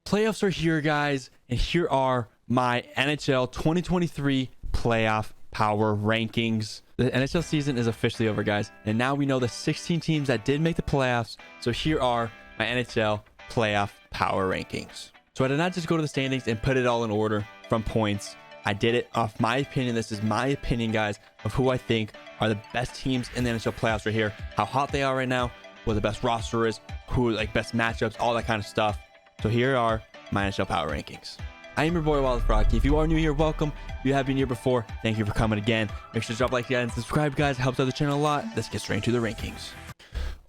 Playoffs are here, guys, and here are my NHL 2023 Playoff Power Rankings. The NHL season is officially over, guys, and now we know the 16 teams that did make the playoffs. So here are my NHL Playoff Power Rankings. So I did not just go to the standings and put it all in order from points. I did it off my opinion. This is my opinion, guys, of who I think are the best teams in the NHL playoffs right here, how hot they are right now, what the best roster is, who like best matchups, all that kind of stuff. So here are my NHL Power Rankings. I am your boy, Wallace Brocky. If you are new here, welcome. If you have been here before, thank you for coming again. Make sure to drop a like and subscribe, guys. It helps out the channel a lot. Let's get straight into the rankings.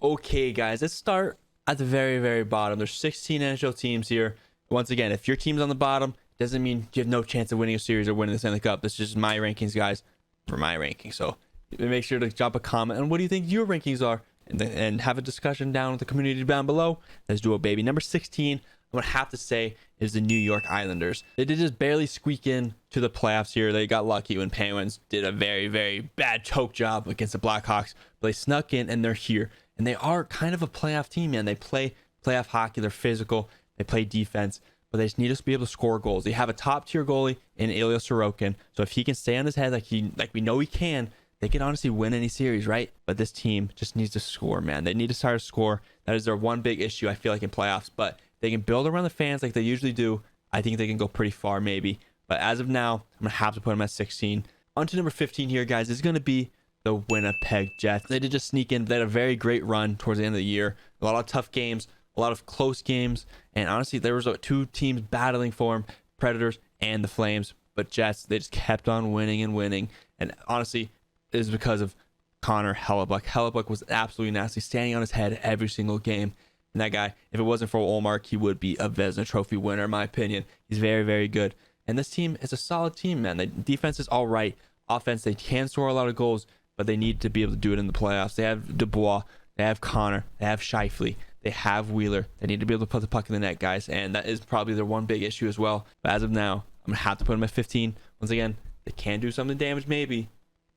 Okay, guys, let's start at the very, very bottom. There's 16 NHL teams here. Once again, if your team's on the bottom, doesn't mean you have no chance of winning a series or winning the Stanley Cup. This is just my rankings, guys, for my rankings. So make sure to drop a comment on what do you think your rankings are, and have a discussion down with the community down below. Let's do it, baby. Number 16, I'm gonna have to say, is the New York Islanders. They did just barely squeak in to the playoffs here. They got lucky when Penguins did a very, very bad choke job against the Blackhawks, but they snuck in and they're here. And they are kind of a playoff team, man. They play playoff hockey. They're physical. They play defense, but they just need us to be able to score goals. They have a top tier goalie in Ilya Sorokin. So if he can stay on his head like we know he can, they can honestly win any series, right? But this team just needs to score, man. They need to start to score. That is their one big issue, I feel like, in playoffs. But they can build around the fans like they usually do. I think they can go pretty far, maybe. But as of now, I'm going to have to put them at 16. On to number 15 here, guys, is going to be the Winnipeg Jets. They did just sneak in. They had a very great run towards the end of the year. A lot of tough games, a lot of close games. And honestly, there was two teams battling for them, Predators and the Flames. But Jets, they just kept on winning and winning. And honestly, it is because of Connor Hellebuyck. Hellebuyck was absolutely nasty, standing on his head every single game. And that guy, if it wasn't for Olmark, he would be a Vezina Trophy winner, in my opinion. He's very, very good. And this team is a solid team, man. The defense is all right. Offense, they can score a lot of goals, but they need to be able to do it in the playoffs. They have Dubois, they have Connor, they have Scheifele, they have Wheeler. They need to be able to put the puck in the net, guys. And that is probably their one big issue as well. But as of now, I'm going to have to put them at 15. Once again, they can do some damage, maybe,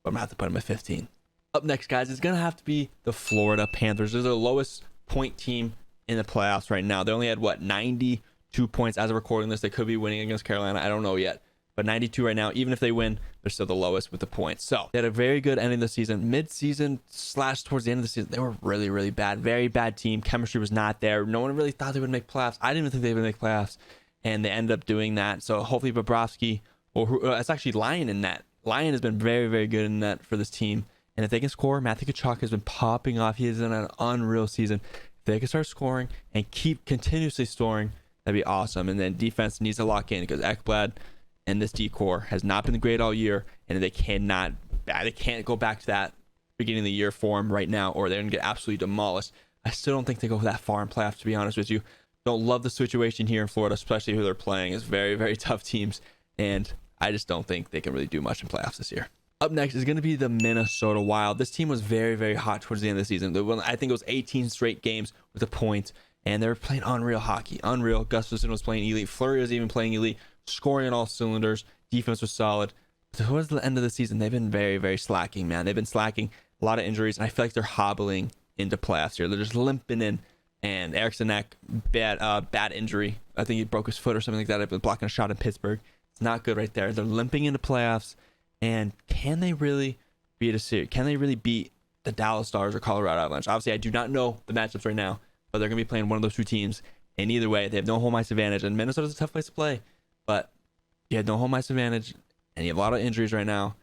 but I'm going to have to put them at 15. Up next, guys, is going to have to be the Florida Panthers. They're the lowest point team in the playoffs right now. They only had 92 points as of recording this. They could be winning against Carolina, I don't know yet, but 92 right now. Even if they win, they're still the lowest with the points. So they had a very good ending of the season. Mid-season / towards the end of the season, they were really, really bad. Very bad team. Chemistry was not there. No one really thought they would make playoffs. I didn't even think they would make playoffs, and they ended up doing that. So hopefully Bobrovsky, or it's actually Lyon in net. Lyon has been very, very good in net for this team. And if they can score, Matthew Tkachuk has been popping off. He is in an unreal season. If they can start scoring and keep continuously scoring, that'd be awesome. And then defense needs to lock in because Ekblad and this D-core has not been great all year, and they can't go back to that beginning of the year form right now, or they're gonna get absolutely demolished. I still don't think they go that far in playoffs, to be honest with you. Don't love the situation here in Florida, especially who they're playing. It's very, very tough teams, and I just don't think they can really do much in playoffs this year. Up next is going to be the Minnesota Wild. This team was very, very hot towards the end of the season. I think it was 18 straight games with a point, and they were playing unreal hockey. Unreal. Gustafsson was playing elite. Fleury was even playing elite, scoring on all cylinders. Defense was solid. Towards the end of the season, they've been very, very slacking, man. They've been slacking. A lot of injuries, and I feel like they're hobbling into playoffs here. They're just limping in. And Eriksson Ek, bad injury. I think he broke his foot or something like that. I've been blocking a shot in Pittsburgh. It's not good right there. They're limping into playoffs. And can they really beat a series? Can they really beat the Dallas Stars or Colorado Avalanche? Obviously, I do not know the matchups right now, but they're going to be playing one of those two teams. And either way, they have no home ice advantage. And Minnesota's a tough place to play, but you have no home ice advantage, and you have a lot of injuries right now.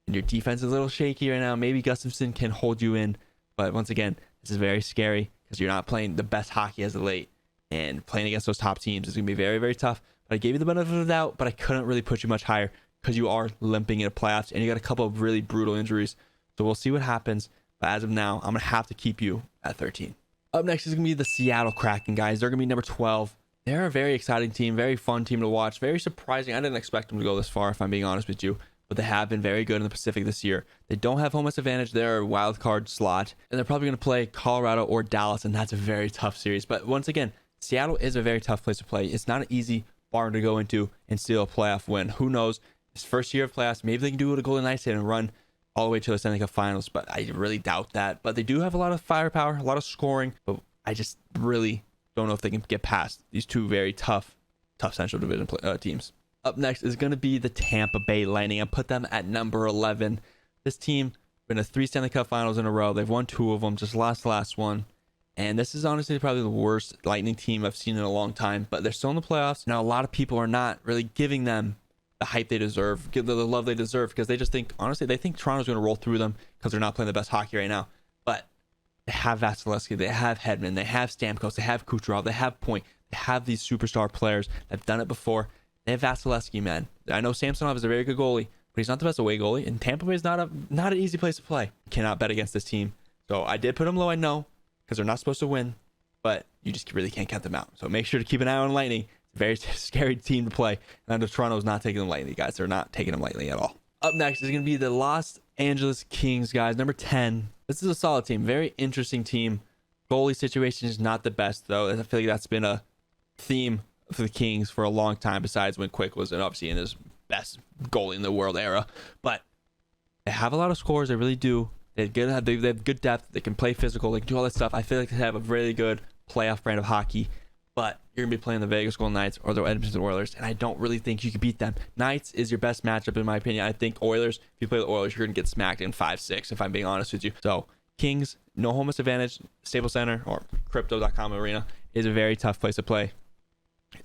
And your defense is a little shaky right now. Maybe Gustafsson can hold you in, but once again, this is very scary because you're not playing the best hockey as of late. And playing against those top teams is going to be very, very tough. But I gave you the benefit of the doubt, but I couldn't really put you much higher, because you are limping into playoffs and you got a couple of really brutal injuries. So we'll see what happens. But as of now, I'm going to have to keep you at 13. Up next is going to be the Seattle Kraken, guys. They're going to be number 12. They're a very exciting team, very fun team to watch, very surprising. I didn't expect them to go this far, if I'm being honest with you. But they have been very good in the Pacific this year. They don't have home ice advantage. They're a wild card slot. And they're probably going to play Colorado or Dallas, and that's a very tough series. But once again, Seattle is a very tough place to play. It's not an easy barn to go into and steal a playoff win. Who knows? This first year of playoffs, maybe they can do what a Golden Knights did and run all the way to the Stanley Cup Finals, but I really doubt that. But they do have a lot of firepower, a lot of scoring, but I just really don't know if they can get past these two very tough tough Central Division teams. Up next is going to be the Tampa Bay Lightning. I put them at number 11. This team been to 3 Stanley Cup Finals in a row. They've won 2 of them, just lost the last one. And this is honestly probably the worst Lightning team I've seen in a long time. But they're still in the playoffs. Now, a lot of people are not really giving them the hype they deserve, give them the love they deserve, because they just think, honestly, they think Toronto's going to roll through them because they're not playing the best hockey right now. But they have Vasilevsky, they have Hedman, they have Stamkos, they have Kucherov, they have Point. They have these superstar players that have done it before. They have Vasilevsky, man. I know Samsonov is a very good goalie, but he's not the best away goalie. And Tampa Bay is not an easy place to play. You cannot bet against this team. So I did put them low, I know, because they're not supposed to win, but you just really can't count them out. So make sure to keep an eye on Lightning. It's a very scary team to play. And I know Toronto's not taking them lightly, guys. They're not taking them lightly at all. Up next is going to be the Los Angeles Kings, guys. Number 10. This is a solid team. Very interesting team. Goalie situation is not the best, though. I feel like that's been a theme for the Kings for a long time, besides when Quick was obviously in his best goalie in the world era. But they have a lot of scores. They really do. They have good depth. They can play physical. They can do all that stuff. I feel like they have a really good playoff brand of hockey. But you're going to be playing the Vegas Golden Knights or the Edmonton Oilers, and I don't really think you can beat them. Knights is your best matchup, in my opinion. I think Oilers, if you play the Oilers, you're going to get smacked in 5-6, if I'm being honest with you. So Kings, no home advantage. Staples Center or Crypto.com Arena is a very tough place to play.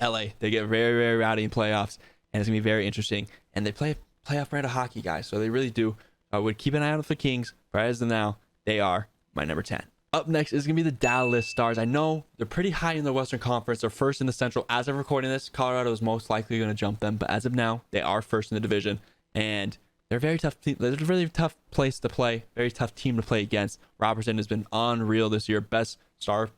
LA, they get very, very rowdy in playoffs, and it's going to be very interesting. And they play a playoff brand of hockey, guys, so they really do. I would keep an eye out for the Kings, but as of now, they are my number 10. Up next is going to be the Dallas Stars. I know they're pretty high in the Western Conference. They're first in the Central. As of recording this, Colorado is most likely going to jump them, but as of now, they are first in the division, and they're a very tough team. They're a really tough place to play, very tough team to play against. Robertson has been unreal this year, best Star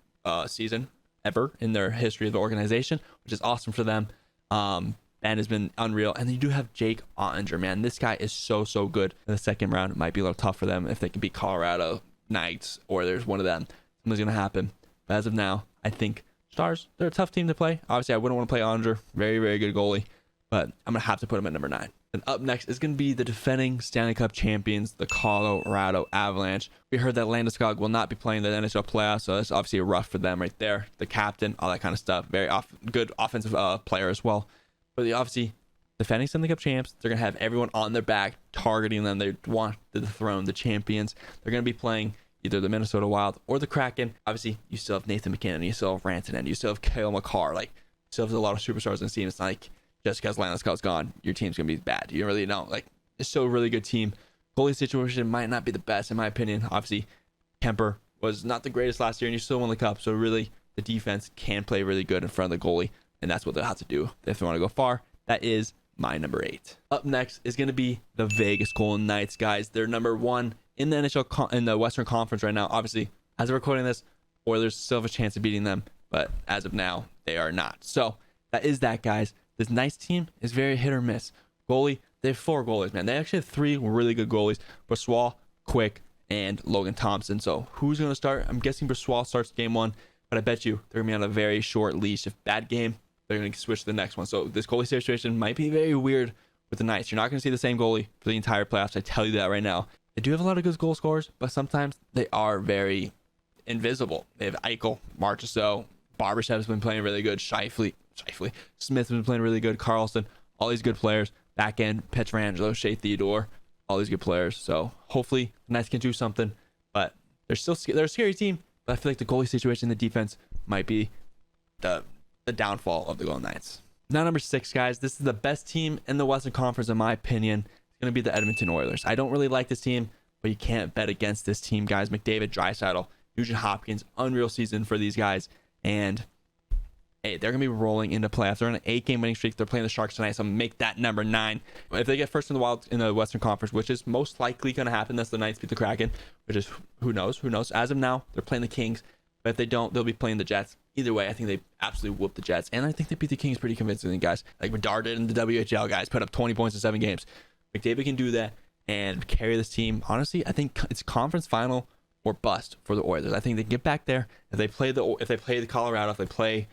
season ever in their history of the organization, which is awesome for them. Ben has been unreal, and then you do have Jake Ottinger, man. This guy is so good. In the second round, it might be a little tough for them if they can beat Colorado, Knights, or there's one of them. Something's gonna happen. But as of now, I think Stars, they're a tough team to play. Obviously, I wouldn't want to play Ottinger. Very, very good goalie, but I'm gonna have to put him at number 9. And up next is going to be the defending Stanley Cup champions, the Colorado Avalanche. We heard that Landeskog will not be playing the NHL playoffs, so that's obviously a rough for them right there. The captain, all that kind of stuff. Very good offensive player as well. But the obviously defending Stanley Cup champs, they're going to have everyone on their back targeting them. They want to dethrone the champions. They're going to be playing either the Minnesota Wild or the Kraken. Obviously, you still have Nathan McKinnon, you still have Rantanen, you still have Cale Makar. Like, you still have a lot of superstars in the team. It's not like just because Landeskog's gone, your team's going to be bad. You don't really know. Like, it's still a really good team. Goalie situation might not be the best, in my opinion. Obviously, Kemper was not the greatest last year, and you still won the Cup. So, really, the defense can play really good in front of the goalie, and that's what they'll have to do if they want to go far. That is my number 8. Up next is going to be the Vegas Golden Knights, guys. They're number 1 in the NHL in the Western Conference right now. Obviously, as of recording this, Oilers still have a chance of beating them, but as of now, they are not. So, that is that, guys. This Knights team is very hit or miss. Goalie, they have 4 goalies, man. They actually have 3 really good goalies. Brossoit, Quick, and Logan Thompson. So who's going to start? I'm guessing Brossoit starts game 1, but I bet you they're going to be on a very short leash. If bad game, they're going to switch to the next one. So this goalie situation might be very weird with the Knights. You're not going to see the same goalie for the entire playoffs. I tell you that right now. They do have a lot of good goal scorers, but sometimes they are very invisible. They have Eichel, Marchessault, Barbashev's been playing really good. Scheifele, Smith has been playing really good. Carlson, all these good players. Back end, Pietrangelo, Shea Theodore, all these good players. So hopefully the Knights can do something. But they're a scary team. But I feel like the goalie situation, the defense might be the downfall of the Golden Knights. Now number 6, guys. This is the best team in the Western Conference, in my opinion. It's going to be the Edmonton Oilers. I don't really like this team, but you can't bet against this team, guys. McDavid, Draisaitl, Nugent Hopkins, unreal season for these guys. And hey, they're going to be rolling into playoffs. They're on an 8-game winning streak. They're playing the Sharks tonight, so make that number 9. If they get first in the Wild in the Western Conference, which is most likely going to happen, that's the Knights beat the Kraken, which is who knows. As of now, they're playing the Kings, but if they don't, they'll be playing the Jets. Either way, I think they absolutely whoop the Jets, and I think they beat the Kings pretty convincingly, guys. Like Bedard did in the WHL, guys, put up 20 points in 7 games. McDavid can do that and carry this team. Honestly, I think it's conference final or bust for the Oilers. I think they get back there. If they play the Colorado, if they play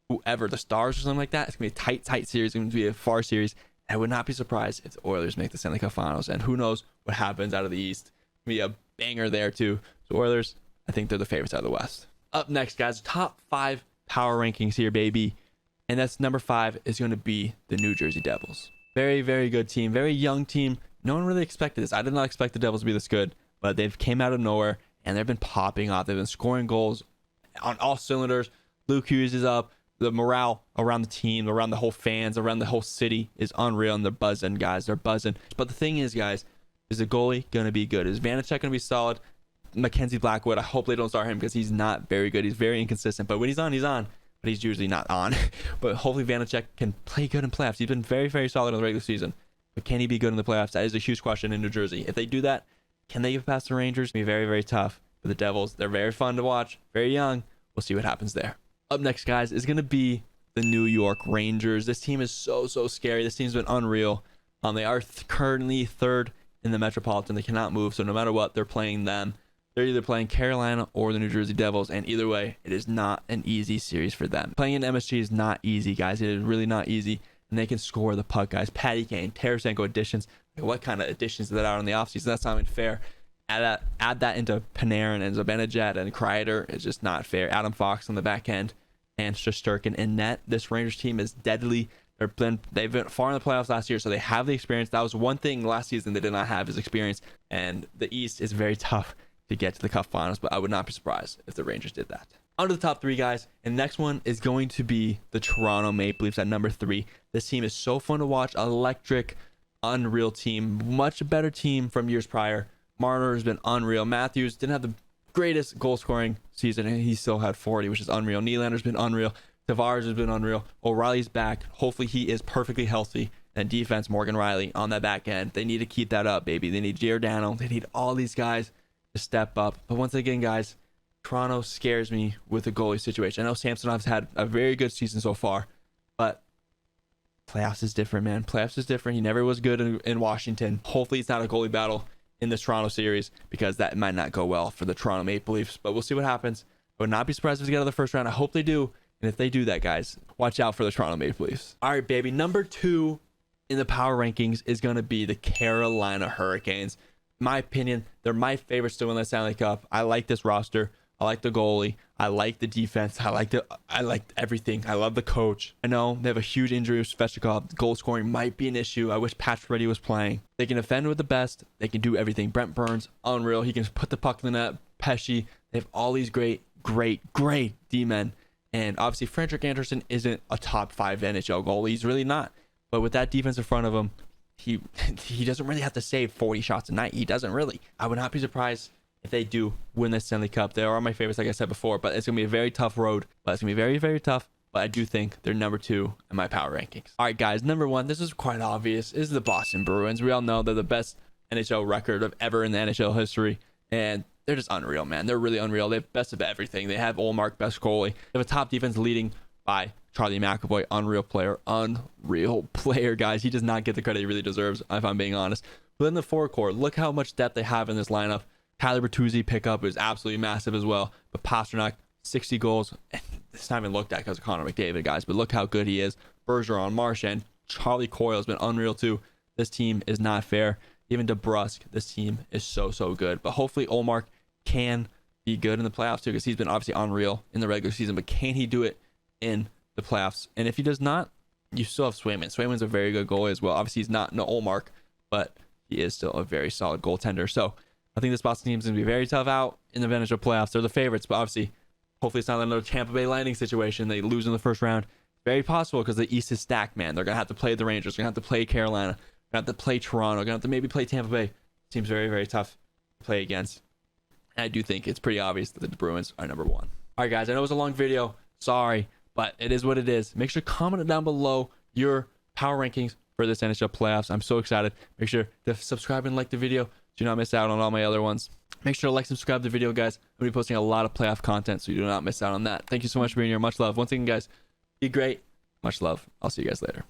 whoever, the Stars or something like that, it's gonna be a tight series. It's gonna be a far series. I would not be surprised if the Oilers make the Stanley Cup Finals, and who knows what happens out of the East. It's gonna be a banger there too. So Oilers, I think they're the favorites out of the West. Up next, guys, top 5 power rankings here, baby. And that's number 5 is going to be the New Jersey Devils. Very, very good team. Very young team. No one really expected this. I did not expect the Devils to be this good, but they've came out of nowhere and they've been popping off. They've been scoring goals on all cylinders. Luke Hughes is up. The morale around the team, around the whole fans, around the whole city is unreal, and they're buzzing, guys. They're buzzing. But the thing is, guys, is the goalie going to be good? Is Vanacek going to be solid? Mackenzie Blackwood, I hope they don't start him because he's not very good. He's very inconsistent. But when he's on, he's on. But he's usually not on. But hopefully Vanacek can play good in playoffs. He's been very, very solid in the regular season. But can he be good in the playoffs? That is a huge question in New Jersey. If they do that, can they get past the Rangers? It'll be very, very tough. But the Devils, they're very fun to watch. Very young. We'll see what happens there. Up next, guys, is going to be the New York Rangers. This team is so scary. This team's been unreal. They are currently 3rd in the Metropolitan. They cannot move. So no matter what, they're playing them. They're either playing Carolina or the New Jersey Devils, and either way, it is not an easy series for them. Playing in MSG is not easy, guys. It is really not easy, and they can score the puck, guys. Patty Kane, Tarasenko additions. What kind of additions is that out in the offseason? That's not even fair. Add that into Panarin and Zibanejad and Kreider. It's just not fair. Adam Fox on the back end and Shesterkin in net. This Rangers team is deadly. They've been far in the playoffs last year, so they have the experience. That was one thing last season they did not have, is experience, and the East is very tough to get to the Cup Finals, but I would not be surprised if the Rangers did that. On to the top 3, guys, and next one is going to be the Toronto Maple Leafs at number 3. This team is so fun to watch. Electric, unreal team. Much better team from years prior. Marner has been unreal. Matthews didn't have the greatest goal scoring season, and he still had 40, which is unreal. Nylander's been unreal. Tavares has been unreal. O'Reilly's back. Hopefully he is perfectly healthy. And defense, Morgan Riley on that back end. They need to keep that up, baby. They need Giordano. They need all these guys to step up. But once again, guys, Toronto scares me with the goalie situation. I know Samsonov's had a very good season so far, but playoffs is different, man. Playoffs is different. He never was good in Washington. Hopefully it's not a goalie battle in this Toronto series, because that might not go well for the Toronto Maple Leafs. But we'll see what happens. I would not be surprised if they get out of the first round. I hope they do. And if they do that, guys, watch out for the Toronto Maple Leafs. All right, baby. Number 2 in the power rankings is going to be the Carolina Hurricanes. In my opinion, they're my favorites to win the Stanley Cup. I like this roster. I like the goalie. I like the defense. I like everything. I love the coach. I know they have a huge injury with Svechnikov. Goal scoring might be an issue. I wish Patrick Reddy was playing. They can defend with the best. They can do everything. Brent Burns, unreal. He can put the puck in the net. Pesci. They have all these great D-men. And obviously, Frederick Anderson isn't a top 5 NHL goalie. He's really not. But with that defense in front of him, he doesn't really have to save 40 shots a night. He doesn't really. I would not be surprised if they do win the Stanley Cup. They are my favorites, like I said before, but it's going to be a very tough road. But it's going to be very, very tough. But I do think they're number 2 in my power rankings. All right, guys, number 1, this is quite obvious, is the Boston Bruins. We all know they're the best NHL record of ever in the NHL history. And they're just unreal, man. They're really unreal. They have best of everything. They have Ullmark, best goalie. They have a top defense leading by Charlie McAvoy. Unreal player, guys. He does not get the credit he really deserves, if I'm being honest. But in the forward core, look how much depth they have in this lineup. Tyler Bertuzzi pickup is absolutely massive as well. But Pasternak, 60 goals. It's not even looked at because of Connor McDavid, guys. But look how good he is. Bergeron, Marchand, Charlie Coyle has been unreal too. This team is not fair. Even DeBrusque, this team is so good. But hopefully Ullmark can be good in the playoffs too, because he's been obviously unreal in the regular season. But can he do it in the playoffs? And if he does not, you still have Swayman. Swayman's a very good goalie as well. Obviously, he's not no Ullmark, but he is still a very solid goaltender. So I think this Boston team is going to be very tough out in the NHL playoffs. They're the favorites, but obviously, hopefully it's not another Tampa Bay Lightning situation. They lose in the first round. Very possible, because the East is stacked, man. They're going to have to play the Rangers. They're going to have to play Carolina. They're going to have to play Toronto. They're going to have to maybe play Tampa Bay. Seems very, very tough to play against. And I do think it's pretty obvious that the Bruins are number 1. All right, guys. I know it was a long video. Sorry, but it is what it is. Make sure to comment down below your power rankings for this NHL playoffs. I'm so excited. Make sure to subscribe and like the video. Do not miss out on all my other ones. Make sure to like and subscribe to the video, guys. I'm going to be posting a lot of playoff content, so you do not miss out on that. Thank you so much for being here. Much love. Once again, guys, be great. Much love. I'll see you guys later.